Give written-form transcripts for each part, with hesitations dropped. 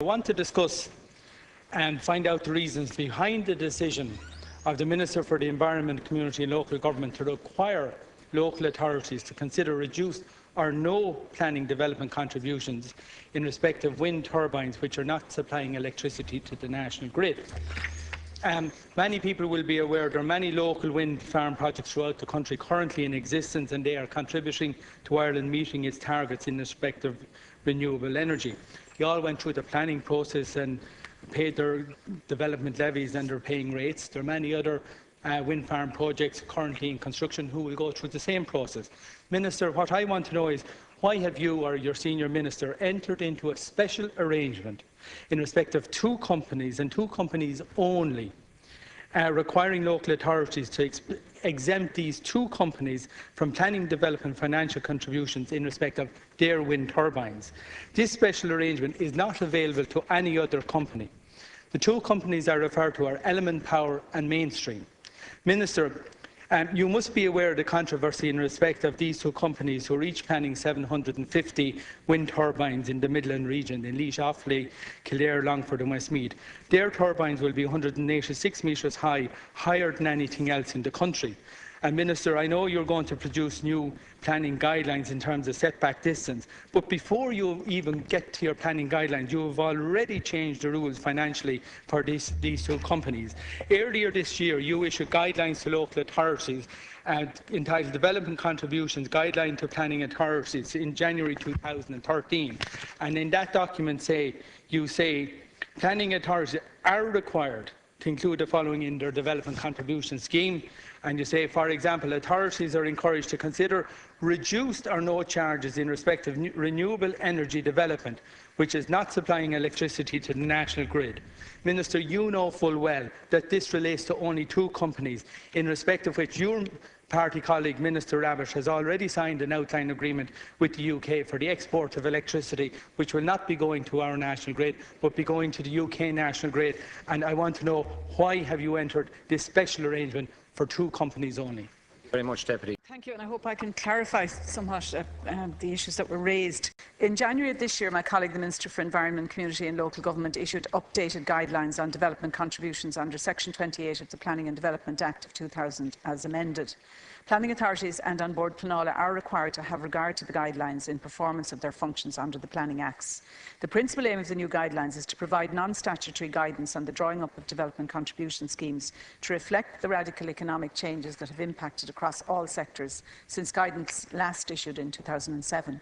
I want to discuss and find out the reasons behind the decision of the Minister for the Environment, Community and Local Government to require local authorities to consider reduced or no planning development contributions in respect of wind turbines which are not supplying electricity to the national grid. Many people will be aware there are many local wind farm projects throughout the country currently in existence, and they are contributing to Ireland meeting its targets in respect of renewable energy. They all went through the planning process and paid their development levies and their paying rates. There are many other wind farm projects currently in construction who will go through the same process. Minister, what I want to know is, why have you or your senior minister entered into a special arrangement in respect of two companies and two companies only, requiring local authorities to exempt these two companies from planning, development, financial contributions in respect of their wind turbines? This special arrangement is not available to any other company. The two companies I refer to are Element Power and Mainstream. Minister, you must be aware of the controversy in respect of these two companies who are each planning 750 wind turbines in the Midland region, in Laois, Offaly, Kildare, Longford and Westmeath. Their turbines will be 186 metres high, higher than anything else in the country. And Minister, I know you're going to produce new planning guidelines in terms of setback distance, but before you even get to your planning guidelines, you have already changed the rules financially for these two companies. Earlier this year, you issued guidelines to local authorities entitled Development Contributions Guideline to Planning Authorities in January 2013. And in that document, you say planning authorities are required to include the following in their development contribution scheme. And you say, for example, authorities are encouraged to consider reduced or no charges in respect of renewable energy development which is not supplying electricity to the national grid. Minister, you know full well that this relates to only two companies, in respect of which your party colleague, Minister Ravish, has already signed an outline agreement with the UK for the export of electricity, which will not be going to our national grid, but be going to the UK national grid. And I want to know, why have you entered this special arrangement for two companies only? Very much, Deputy. Thank you, and I hope I can clarify somewhat the issues that were raised. In January of this year, my colleague, the Minister for Environment, Community and Local Government, issued updated guidelines on development contributions under Section 28 of the Planning and Development Act of 2000 as amended. Planning authorities and on board Pleanála are required to have regard to the guidelines in performance of their functions under the Planning Acts. The principal aim of the new guidelines is to provide non-statutory guidance on the drawing up of development contribution schemes to reflect the radical economic changes that have impacted across all sectors since guidance last issued in 2007.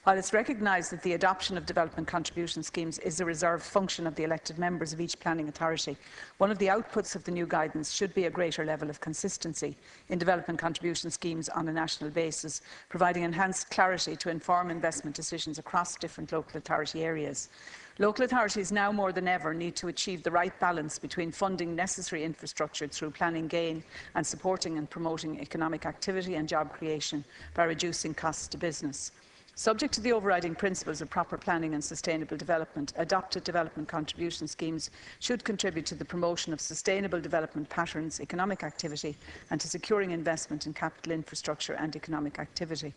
While it is recognised that the adoption of development contribution schemes is a reserved function of the elected members of each planning authority, one of the outputs of the new guidance should be a greater level of consistency in development contribution schemes on a national basis, providing enhanced clarity to inform investment decisions across different local authority areas. Local authorities now more than ever need to achieve the right balance between funding necessary infrastructure through planning gain and supporting and promoting economic activity and job creation by reducing costs to business. Subject to the overriding principles of proper planning and sustainable development, adopted development contribution schemes should contribute to the promotion of sustainable development patterns, economic activity, and to securing investment in capital infrastructure and economic activity.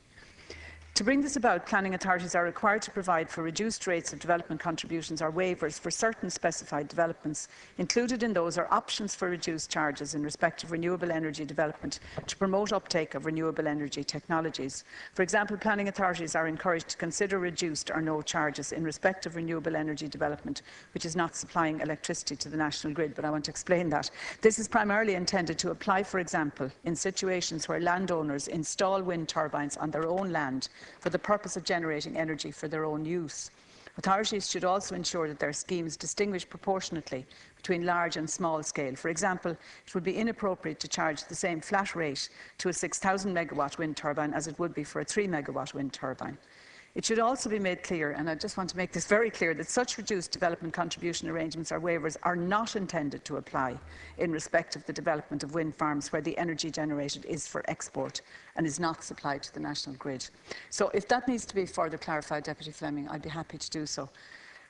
To bring this about, planning authorities are required to provide for reduced rates of development contributions or waivers for certain specified developments. Included in those are options for reduced charges in respect of renewable energy development to promote uptake of renewable energy technologies. For example, planning authorities are encouraged to consider reduced or no charges in respect of renewable energy development which is not supplying electricity to the national grid, but I want to explain that. This is primarily intended to apply, for example, in situations where landowners install wind turbines on their own land for the purpose of generating energy for their own use. Authorities should also ensure that their schemes distinguish proportionately between large and small scale. For example, it would be inappropriate to charge the same flat rate to a 6,000 megawatt wind turbine as it would be for a 3 megawatt wind turbine. It should also be made clear, and I just want to make this very clear, that such reduced development contribution arrangements or waivers are not intended to apply in respect of the development of wind farms where the energy generated is for export and is not supplied to the national grid. So if that needs to be further clarified, Deputy Fleming, I'd be happy to do so.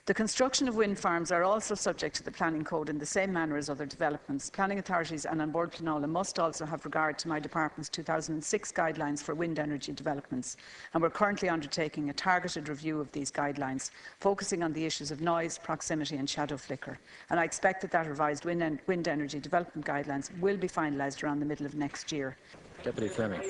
The construction of wind farms are also subject to the planning code in the same manner as other developments. Planning authorities and An Bord Pleanála must also have regard to my department's 2006 guidelines for wind energy developments, and we're currently undertaking a targeted review of these guidelines, focusing on the issues of noise, proximity and shadow flicker. And I expect that revised wind energy development guidelines will be finalised around the middle of next year. Deputy Fleming.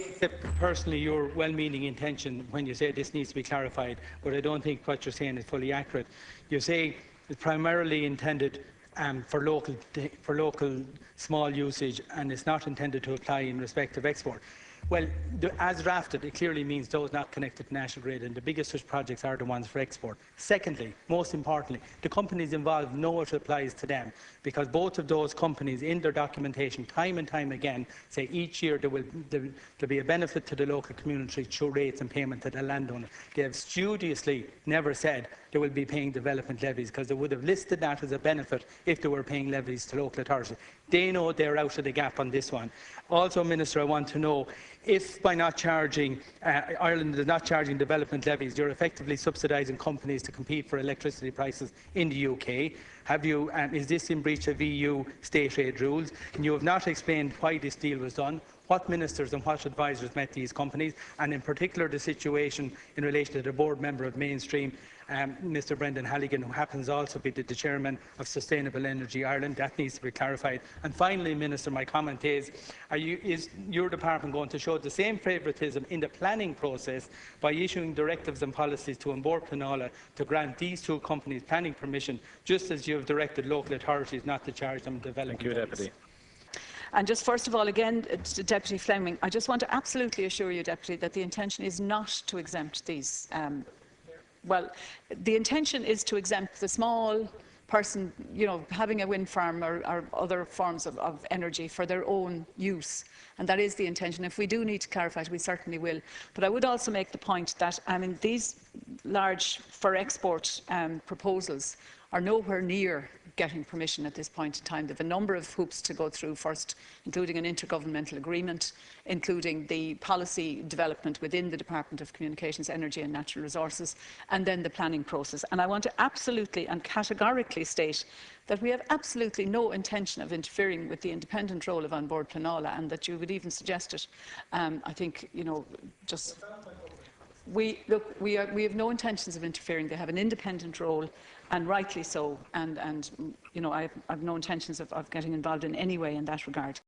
Personally, your well-meaning intention when you say this needs to be clarified, but I don't think what you're saying is fully accurate. You say it's primarily intended for local small usage, and it's not intended to apply in respect of export. Well, as drafted, it clearly means those not connected to national grid, and the biggest such projects are the ones for export. Secondly, most importantly, the companies involved know it applies to them, because both of those companies, in their documentation, time and time again, say each year there'll be a benefit to the local community through rates and payment to the landowner. They have studiously never said they will be paying development levies, because they would have listed that as a benefit if they were paying levies to local authorities. They know they're out of the gap on this one. Also, Minister, I want to know if by not charging, Ireland is not charging development levies, you're effectively subsidising companies to compete for electricity prices in the UK. Is this in breach of EU state aid rules? And you have not explained why this deal was done, what ministers and what advisers met these companies, and in particular the situation in relation to the board member of Mainstream, Mr Brendan Halligan, who happens also to be the chairman of Sustainable Energy Ireland. That needs to be clarified. And finally, Minister, my comment is your department going to show the same favouritism in the planning process by issuing directives and policies to An Bord Pleanála to grant these two companies planning permission, just as you have directed local authorities not to charge them development? Thank you, Deputy. And just first of all, again, to Deputy Fleming, I just want to absolutely assure you, Deputy, that the intention is not to exempt these. Well, the intention is to exempt the small person, having a wind farm or other forms of energy for their own use. And that is the intention. If we do need to clarify it, we certainly will. But I would also make the point that, these large for export proposals are nowhere near getting permission at this point in time. They have a number of hoops to go through first, including an intergovernmental agreement, including the policy development within the Department of Communications, Energy and Natural Resources, and then the planning process. And I want to absolutely and categorically state that we have absolutely no intention of interfering with the independent role of An Bord Pleanála, and that you would even suggest it. I think, we have no intentions of interfering. They have an independent role, and rightly so. And I have no intentions of getting involved in any way in that regard.